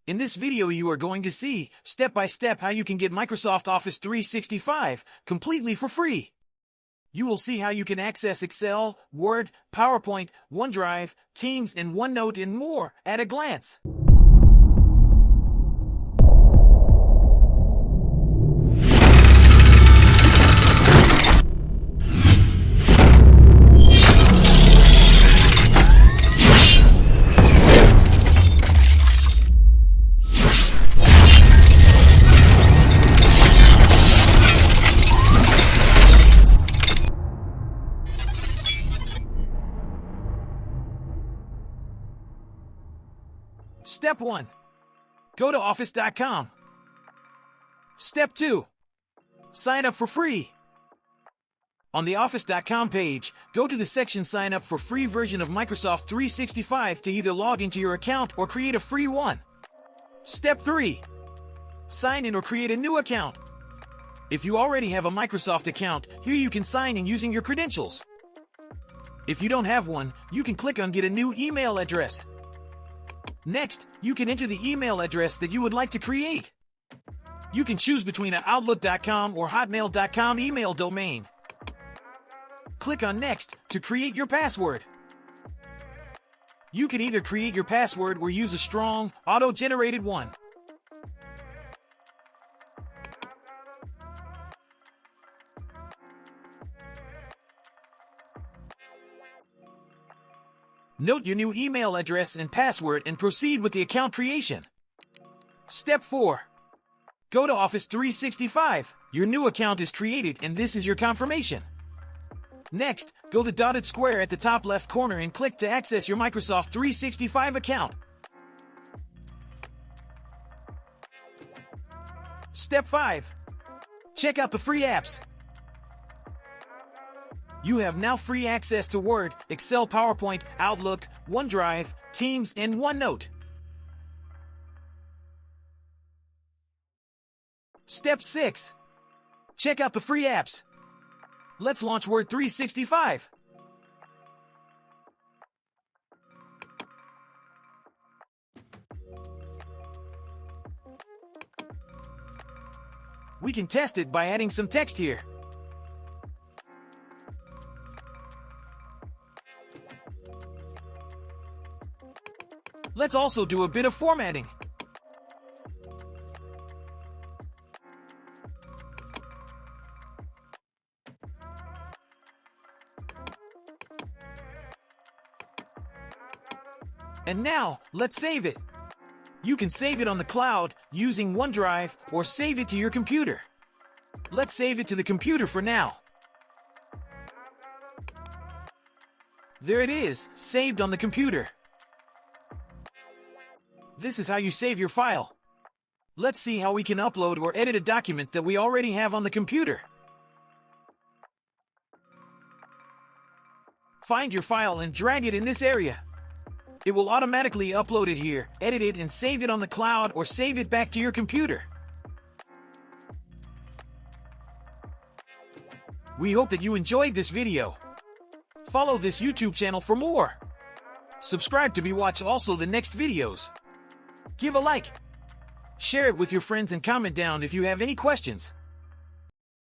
In this video you are going to see, step by step, how you can get Microsoft Office 365 completely for free. You will see how you can access Excel, Word, PowerPoint, OneDrive, Teams, and OneNote and more at a glance. Step 1. Go to office.com. Step 2. Sign up for free. On the office.com page, go to the section Sign up for free version of Microsoft 365 to either log into your account or create a free one. Step 3. Sign in or create a new account. If you already have a Microsoft account, here you can sign in using your credentials. If you don't have one, you can click on Get a New Email Address. Next, you can enter the email address that you would like to create. You can choose between an Outlook.com or Hotmail.com email domain. Click on Next to create your password. You can either create your password or use a strong, auto-generated one. Note your new email address and password and proceed with the account creation. Step 4. Go to Office 365. Your new account is created and this is your confirmation. Next, go to the dotted square at the top left corner and click to access your Microsoft 365 account. Step 5. Check out the free apps. You have now free access to Word, Excel, PowerPoint, Outlook, OneDrive, Teams, and OneNote. Step 6. Check out the free apps. Let's launch Word 365. We can test it by adding some text here. Let's also do a bit of formatting. And now, let's save it. You can save it on the cloud using OneDrive or save it to your computer. Let's save it to the computer for now. There it is, saved on the computer. This is how you save your file. Let's see how we can upload or edit a document that we already have on the computer. Find your file and drag it in this area. It will automatically upload it here, edit it, and save it on the cloud or save it back to your computer. We hope that you enjoyed this video. Follow this YouTube channel for more. Subscribe to watch also the next videos. Give a like, share it with your friends, and comment down if you have any questions.